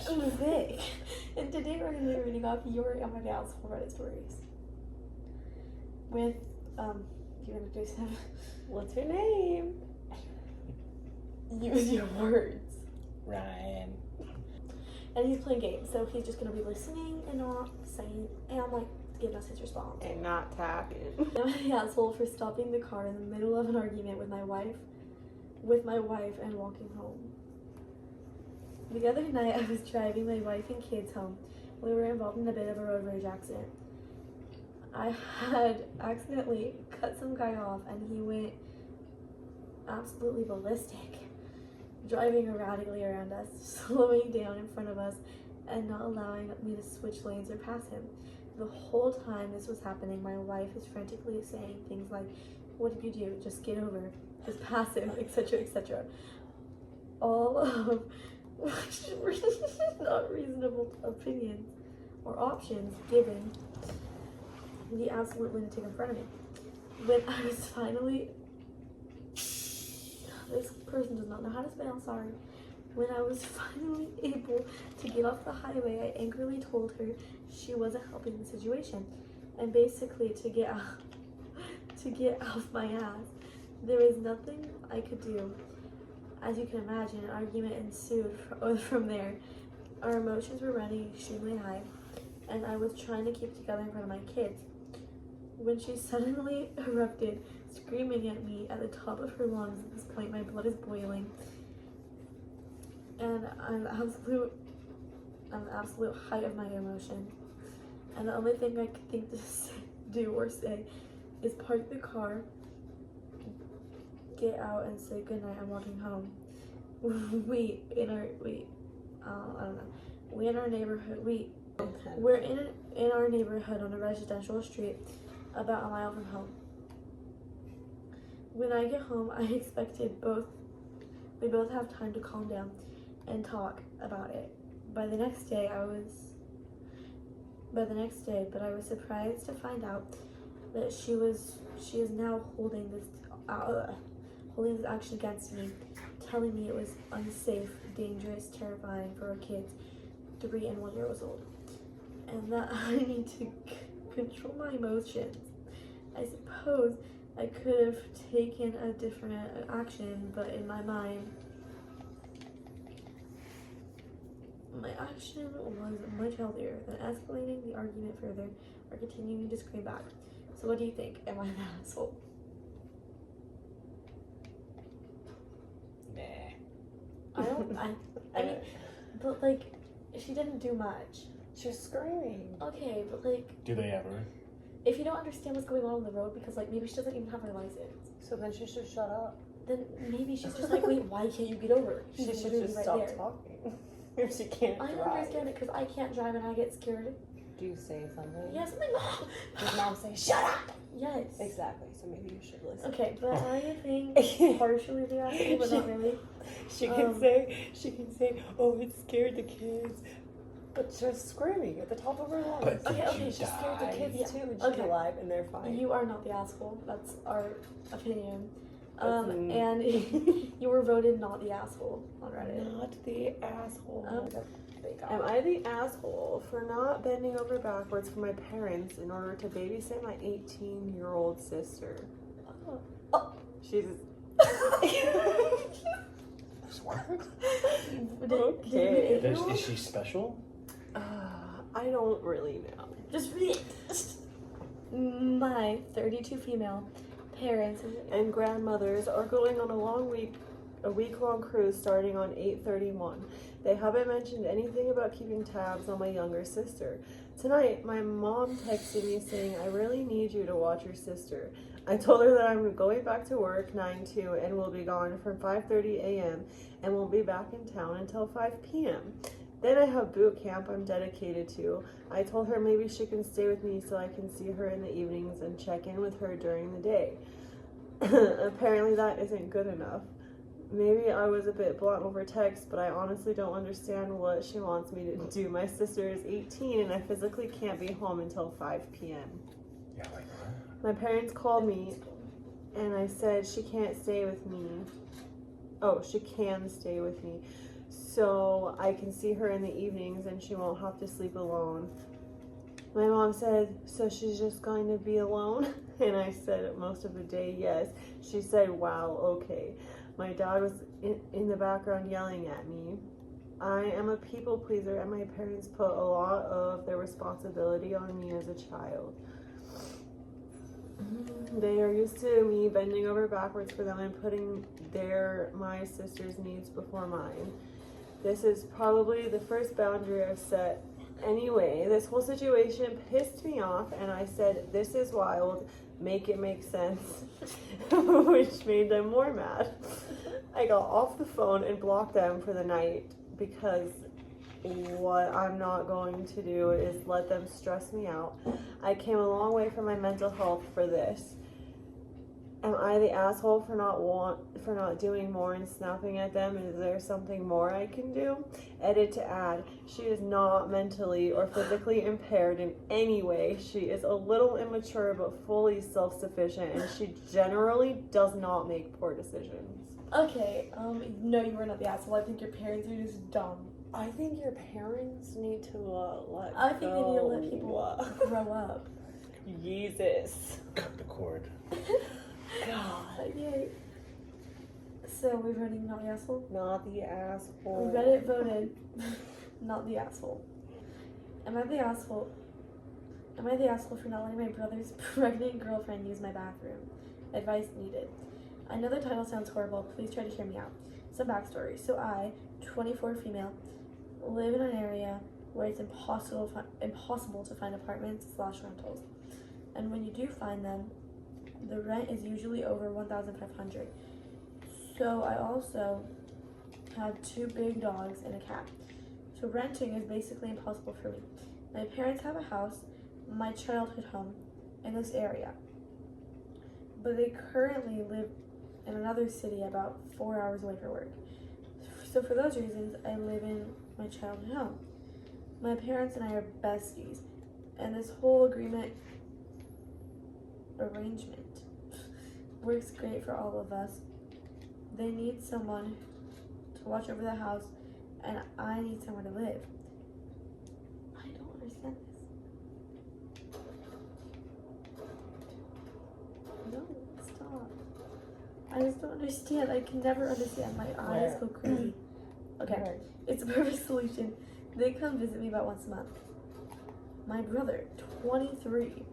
gosh. Vic. And today we're going to be reading off your and my dad's Reddit stories. With, do you introduce him? What's your name? Use your words. Ryan. And he's playing games, so he's just going to be listening and not saying, and like, giving us his response. And not talking. I'm the asshole for stopping the car in the middle of an argument with my wife and walking home. The other night I was driving my wife and kids home. We were involved in a bit of a road rage accident. I had accidentally cut some guy off and he went absolutely ballistic, driving erratically around us, slowing down in front of us and not allowing me to switch lanes or pass him. The whole time this was happening, my wife is frantically saying things like, "What did you do? Just get over. Just pass him," etc., etc. All of which were not reasonable opinions or options given the absolute lunatic in front of me. When I was finally... This person does not know how to spell, sorry. When I was finally able to get off the highway, I angrily told her she wasn't helping the situation, and basically to get off my ass. There was nothing I could do. As you can imagine, an argument ensued from there. Our emotions were running extremely high, and I was trying to keep it together in front of my kids, when she suddenly erupted, screaming at me at the top of her lungs. At this point, my blood is boiling, and I'm the absolute height of my emotion. And the only thing I could think to do or say is park the car, get out, and say goodnight. I'm walking home. We're in our neighborhood on a residential street about a mile from home. When I get home, I expected we both have time to calm down and talk about it. By the next day, but I was surprised to find out that she is now holding this action against me, telling me it was unsafe, dangerous, terrifying for her kids, 3 and 1 years old, and that I need to control my emotions. I suppose I could have taken a different action, but in my mind, my action was much healthier than escalating the argument further or continuing to scream back. So what do you think? Am I an asshole? Nah. I mean, but like, she didn't do much. She was screaming. Okay, but like, Do they ever? if you don't understand what's going on the road, because like maybe she doesn't even have her license, So then she should shut up. then maybe she's just like, wait, why can't you get over? She She's should literally just right stop there. talking. If she can't I drive. understand it because I can't drive and I get scared. Do you say something? Yeah, something. Does mom say, shut up? Yes. Exactly, so maybe you should listen. Okay, but I think partially the asshole, but not really. She can say, oh, it scared the kids. But she's screaming at the top of her lungs. But Okay, did okay, you she scared the die? kids. Kids Yeah. too, and she's Okay. alive, and they're fine. You are not the asshole. That's our opinion. That's And you were voted not the asshole on Reddit. Not the asshole. They got Am I the asshole for not bending over backwards for my parents in order to babysit my 18-year-old sister? Oh. She's... Swear. Okay. Is she special? I don't really know. Just read it. My 32 female parents And grandmothers are going on a week-long cruise starting on 8/31. They haven't mentioned anything about keeping tabs on my younger sister. Tonight, my mom texted me saying, I really need you to watch your sister. I told her that I'm going back to work 9/2 and will be gone from 5:30 a.m. and won't be back in town until 5 p.m. Then I have boot camp I'm dedicated to. I told her maybe she can stay with me so I can see her in the evenings and check in with her during the day. Apparently that isn't good enough. Maybe I was a bit blunt over text, but I honestly don't understand what she wants me to do. My sister is 18 and I physically can't be home until 5 p.m. Yeah, like what? My parents called me and I said she can't stay with me. Oh, she can stay with me. so I can see her in the evenings and she won't have to sleep alone. My mom said, so she's just going to be alone? And I said, most of the day, yes. She said, wow, okay. My dad was in the background yelling at me. I am a people pleaser, and my parents put a lot of their responsibility on me as a child. They are used to me bending over backwards for them and putting my sister's needs before mine. This is probably the first boundary I've set. Anyway, this whole situation pissed me off, and I said, this is wild, make it make sense, which made them more mad. I got off the phone and blocked them for the night because what I'm not going to do is let them stress me out. I came a long way from my mental health for this. Am I the asshole for not doing more and snapping at them? Is there something more I can do? Edit to add, she is not mentally or physically impaired in any way. She is a little immature but fully self-sufficient, and she generally does not make poor decisions. Okay, no, you were not the asshole. I think your parents are just dumb. I think your parents need to let I think they need to let people grow up. Jesus. Cut the cord. God. Okay. So we're voting not the asshole? Not the asshole. Reddit voted not the asshole. Am I the asshole for not letting my brother's pregnant girlfriend use my bathroom? Advice needed. I know the title sounds horrible. Please try to hear me out. Some backstory. So I, 24 female, live in an area where it's impossible to find apartments/rentals. And when you do find them, the rent is usually over $1,500. So I also have 2 big dogs and a cat. So renting is basically impossible for me. My parents have a house, my childhood home, in this area. But they currently live in another city about 4 hours away for work. So for those reasons, I live in my childhood home. My parents and I are besties, and this whole arrangement works great for all of us. They need someone to watch over the house, and I need somewhere to live. I don't understand this. No, stop. I just don't understand. I can never understand. My eyes go crazy. Okay, it's a perfect solution. They come visit me about once a month. My brother, 23,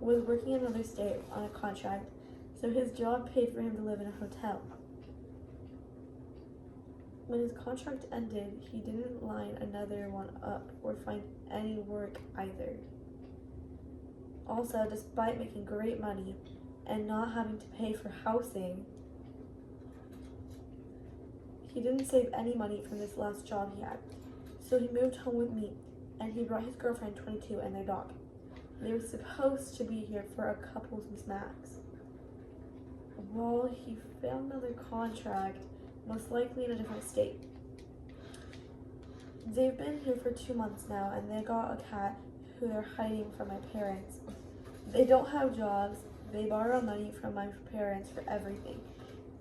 was working in another state on a contract, so his job paid for him to live in a hotel. When his contract ended, he didn't line another one up or find any work either. Also, despite making great money and not having to pay for housing, he didn't save any money from this last job he had. So he moved home with me, and he brought his girlfriend, 22, and their dog. They were supposed to be here for a couple's max. Well, he found another contract, most likely in a different state. They've been here for 2 months now, and they got a cat who they're hiding from my parents. They don't have jobs. They borrow money from my parents for everything.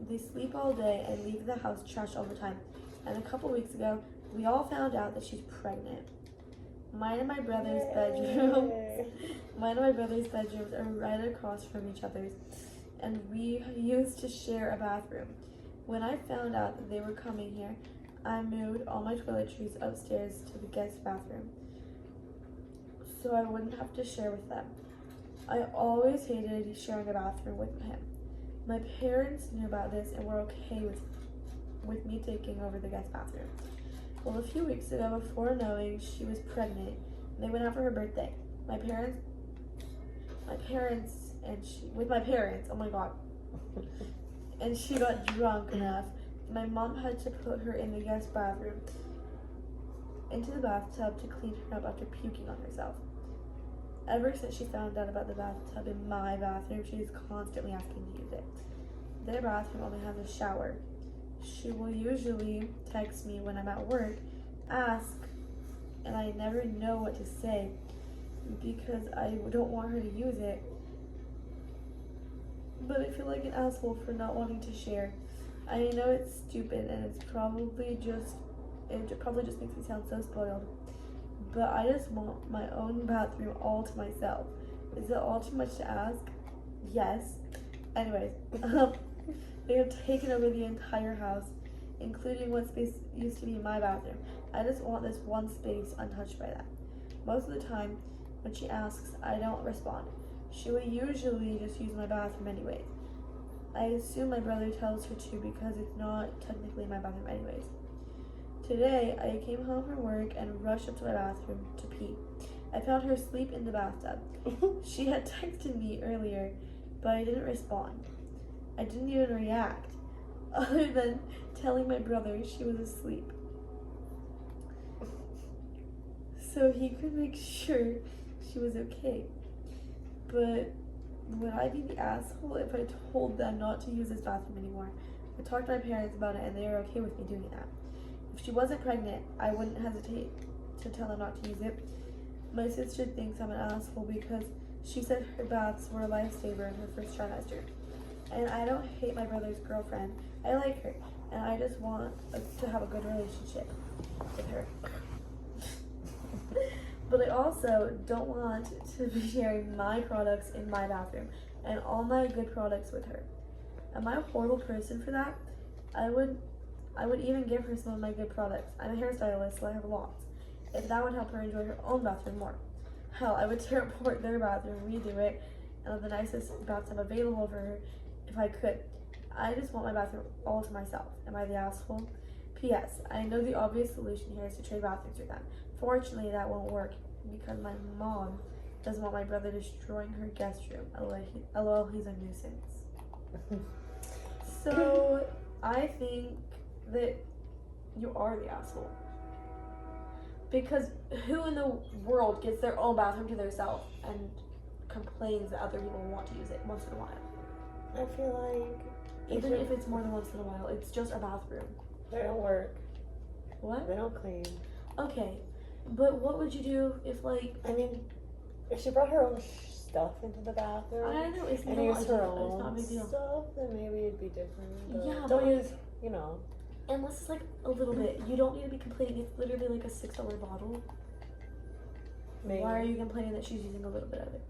They sleep all day and leave the house trashed all the time. And a couple weeks ago, we all found out that she's pregnant. Mine and my brother's bedrooms are right across from each other's, and we used to share a bathroom. When I found out that they were coming here, I moved all my toiletries upstairs to the guest bathroom so I wouldn't have to share with them. I always hated sharing a bathroom with him. My parents knew about this and were okay with me taking over the guest bathroom. Well, a few weeks ago, before knowing she was pregnant, they went out for her birthday. My parents, oh my god. And she got drunk enough. My mom had to put her in the guest bathroom, into the bathtub to clean her up after puking on herself. Ever since she found out about the bathtub in my bathroom, she is constantly asking to use it. Their bathroom only has a shower. She will usually text me when I'm at work, ask, and I never know what to say because I don't want her to use it. But I feel like an asshole for not wanting to share. I know it's stupid and it's probably just it probably just makes me sound so spoiled, but I just want my own bathroom all to myself. Is it all too much to ask? Yes. Anyways, they have taken over the entire house, including what space used to be my bathroom. I just want this one space untouched by that. Most of the time, when she asks, I don't respond. She will usually just use my bathroom anyways. I assume my brother tells her to because it's not technically my bathroom anyways. Today, I came home from work and rushed up to my bathroom to pee. I found her asleep in the bathtub. She had texted me earlier, but I didn't respond. I didn't even react, other than telling my brother she was asleep, so he could make sure she was okay. But would I be the asshole if I told them not to use this bathroom anymore? I talked to my parents about it and they were okay with me doing that. If she wasn't pregnant, I wouldn't hesitate to tell them not to use it. My sister thinks I'm an asshole because she said her baths were a lifesaver in her first trimester. And I don't hate my brother's girlfriend. I like her, and I just want to have a good relationship with her. But I also don't want to be sharing my products in my bathroom and all my good products with her. Am I a horrible person for that? I would even give her some of my good products. I'm a hairstylist, so I have lots. If that would help her enjoy her own bathroom more. Hell, I would tear apart their bathroom, redo it, and have the nicest bathtub available for her if I could. I just want my bathroom all to myself. Am I the asshole? P.S. I know the obvious solution here is to trade bathrooms with them. Fortunately, that won't work because my mom doesn't want my brother destroying her guest room. LOL, he's a nuisance. So, I think that you are the asshole. Because who in the world gets their own bathroom to themselves and complains that other people want to use it once in a while? I feel like Even if it's more than once in a while, it's just a bathroom. they don't work. What? They don't clean. Okay, but what would you do if, like, I mean, if she brought her own stuff into the bathroom I know it's and not used her it's not a own big deal. stuff, then maybe it'd be different. But Yeah, don't but- use, you know. Unless it's like a little bit, you don't need to be complaining. It's literally like a $6 bottle. Maybe. Why are you complaining that she's using a little bit of it?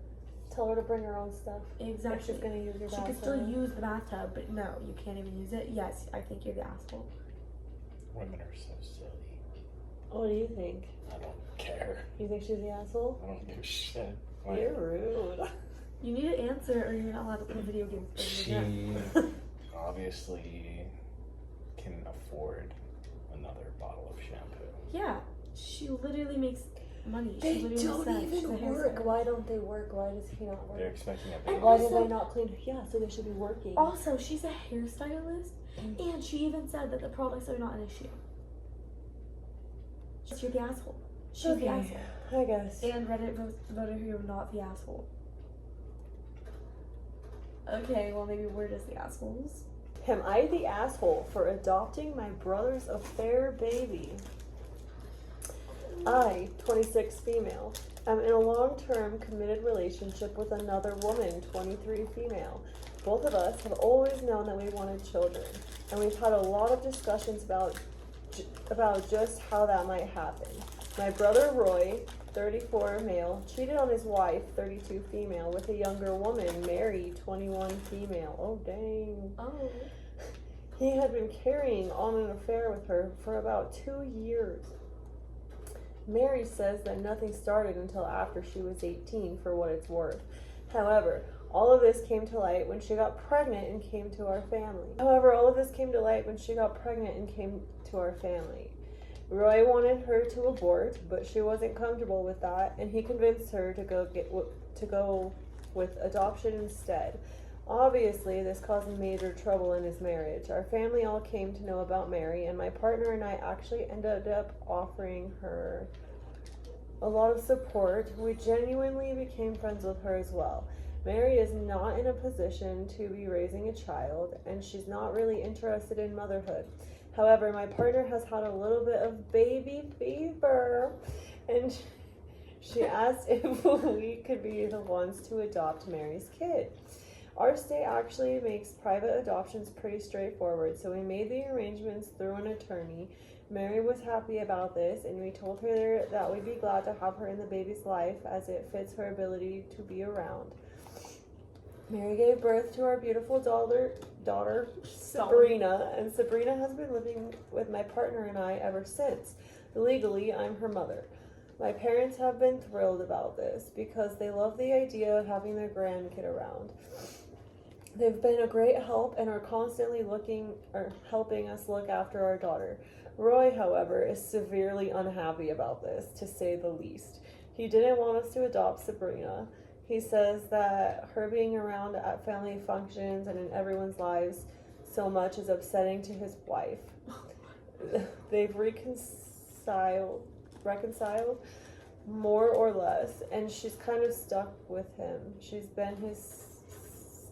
Tell her to bring her own stuff. Exactly. If she's gonna use your She bathroom. could still use the bathtub, but no, you can't even use it. Yes, I think you're the asshole. Women are so silly. What do you think? I don't care. You think she's the asshole? I don't give a shit. Like, You're rude. You need to answer, or you're not allowed to play video games. she obviously can afford another bottle of shampoo. Yeah, she literally makes money. They she literally don't said she's even a work. hairstylist. Why don't they work? Why does he not They're work? expecting a And baby. Why did also- they not clean? Yeah, so they should be working. Also, she's a hairstylist, and she even said that the products are not an issue. You're the asshole. She's the asshole. I guess. And Reddit voted her not the asshole. Okay, well maybe we're just the assholes. Am I the asshole for adopting my brother's affair baby? I, 26 female, am in a long-term committed relationship with another woman, 23 female. Both of us have always known that we wanted children, and we've had a lot of discussions about just how that might happen. My brother Roy, 34 male, cheated on his wife, 32 female, with a younger woman, Mary, 21 female. Oh dang. Oh. He had been carrying on an affair with her for about 2 years. Mary says that nothing started until after she was 18, for what it's worth. However, all of this came to light when she got pregnant and came to our family. Roy wanted her to abort, but she wasn't comfortable with that, and he convinced her to go with adoption instead. Obviously, this caused major trouble in his marriage. Our family all came to know about Mary, and my partner and I actually ended up offering her a lot of support. We genuinely became friends with her as well. Mary is not in a position to be raising a child, and she's not really interested in motherhood. However, my partner has had a little bit of baby fever, and she asked if we could be the ones to adopt Mary's kid. Our state actually makes private adoptions pretty straightforward, so we made the arrangements through an attorney. Mary was happy about this, and we told her that we'd be glad to have her in the baby's life as it fits her ability to be around. Mary gave birth to our beautiful daughter Sabrina, and Sabrina has been living with my partner and I ever since. Legally, I'm her mother. My parents have been thrilled about this because they love the idea of having their grandkid around. They've been a great help and are constantly helping us look after our daughter. Roy, however, is severely unhappy about this, to say the least. He didn't want us to adopt Sabrina. He says that her being around at family functions and in everyone's lives so much is upsetting to his wife. They've reconciled more or less, and she's kind of stuck with him. She's been his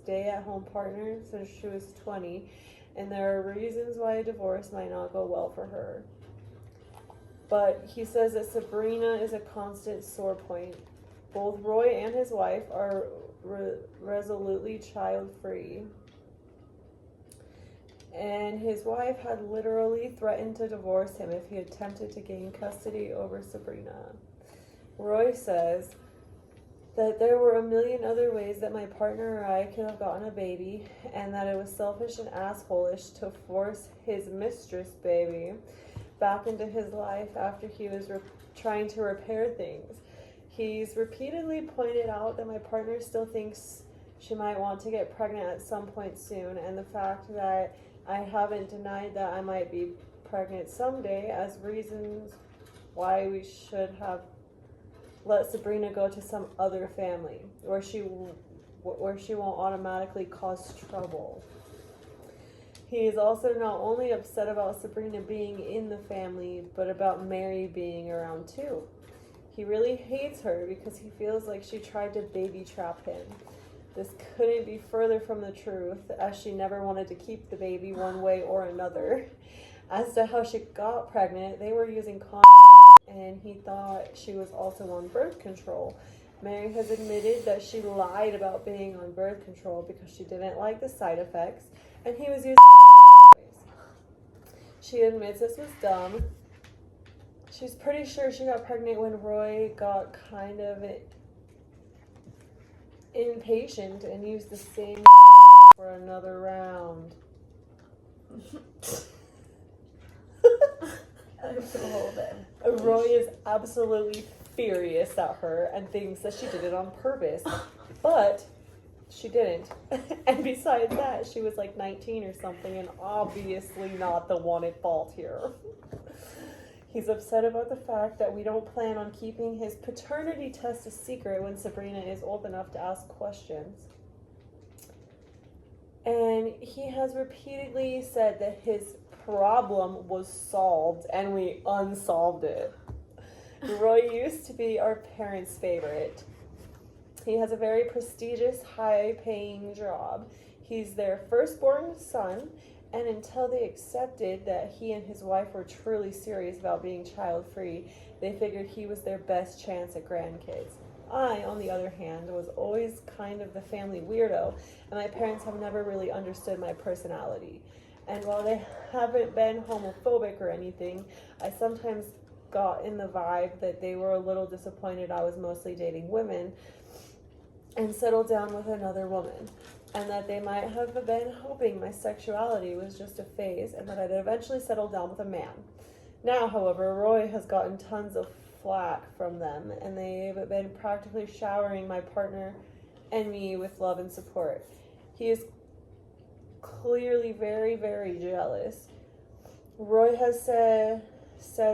stay-at-home partner since she was 20, and there are reasons why a divorce might not go well for her. But he says that Sabrina is a constant sore point. Both Roy and his wife are resolutely child-free, and his wife had literally threatened to divorce him if he attempted to gain custody over Sabrina. Roy says that there were a million other ways that my partner or I could have gotten a baby, and that it was selfish and asshole-ish to force his mistress baby back into his life after he was trying to repair things. He's repeatedly pointed out that my partner still thinks she might want to get pregnant at some point soon, and the fact that I haven't denied that I might be pregnant someday as reasons why we should have let Sabrina go to some other family where she won't automatically cause trouble. He is also not only upset about Sabrina being in the family, but about Mary being around too. He really hates her because he feels like she tried to baby trap him. This couldn't be further from the truth, as she never wanted to keep the baby one way or another. As to how she got pregnant, they were using condoms, and he thought she was also on birth control. Mary has admitted that she lied about being on birth control because she didn't like the side effects, and he was using She admits this was dumb. She's pretty sure she got pregnant when Roy got kind of impatient and used the same for another round. Roy is absolutely furious at her and thinks that she did it on purpose, but she didn't. And besides that, she was like 19 or something, and obviously not the one at fault here. He's upset about the fact that we don't plan on keeping his paternity test a secret when Sabrina is old enough to ask questions. And he has repeatedly said that his problem was solved and we unsolved it. Roy used to be our parents' favorite. He has a very prestigious, high-paying job. He's their firstborn son, and until they accepted that he and his wife were truly serious about being child-free, they figured he was their best chance at grandkids. I, on the other hand, was always kind of the family weirdo, and my parents have never really understood my personality. And while they haven't been homophobic or anything, I sometimes got in the vibe that they were a little disappointed I was mostly dating women and settled down with another woman, and that they might have been hoping my sexuality was just a phase and that I'd eventually settle down with a man. Now, however, Roy has gotten tons of flack from them, and they've been practically showering my partner and me with love and support. He is clearly very, very jealous. Roy has said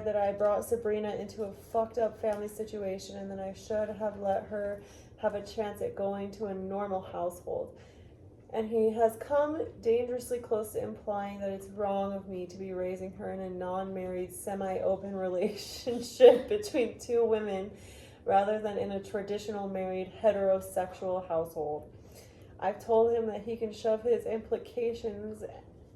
that I brought Sabrina into a fucked up family situation and that I should have let her have a chance at going to a normal household. And he has come dangerously close to implying that it's wrong of me to be raising her in a non-married, semi-open relationship between two women rather than in a traditional married heterosexual household. I've told him that he can shove his implications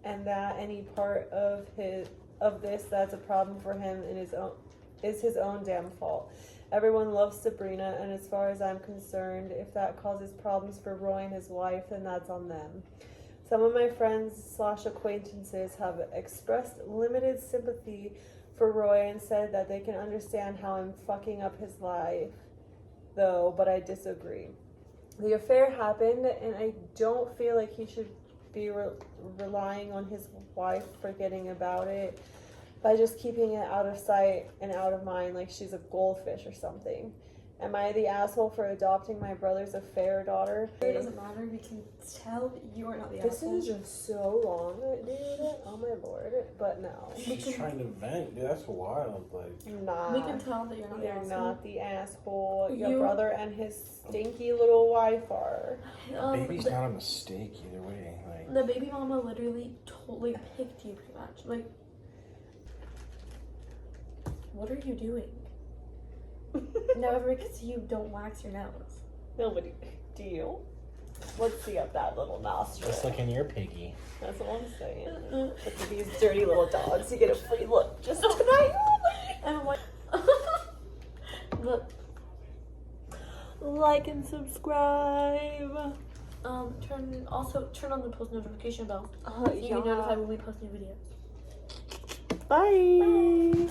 and that any part of this that's a problem for him is his own damn fault. Everyone loves Sabrina, and as far as I'm concerned, if that causes problems for Roy and his wife, then that's on them. Some of my friends / acquaintances have expressed limited sympathy for Roy and said that they can understand how I'm fucking up his life, though, but I disagree. The affair happened, and I don't feel like he should be relying on his wife forgetting about it by just keeping it out of sight and out of mind like she's a goldfish or something. Am I the asshole for adopting my brother's affair daughter? It doesn't matter. We can tell you are not the This asshole. is just so long, dude. Oh my lord. But no. She's trying to vent, dude. That's wild. Like, Nah. We can tell that you're not the You're asshole. not the asshole. Your You- brother and his stinky little wife are. baby's not a mistake either way. Like, The baby mama literally totally picked you pretty much. Like, what are you doing? Now everybody can see you don't wax your nose. Nobody. Do you? Let's see up that little nostril. just like in your piggy. That's what I'm saying. Look at these dirty little dogs. You get a free look just tonight. And I'm like, look, Like and subscribe. turn on the post notification bell so you Yeah. get notified when we post new videos. Bye.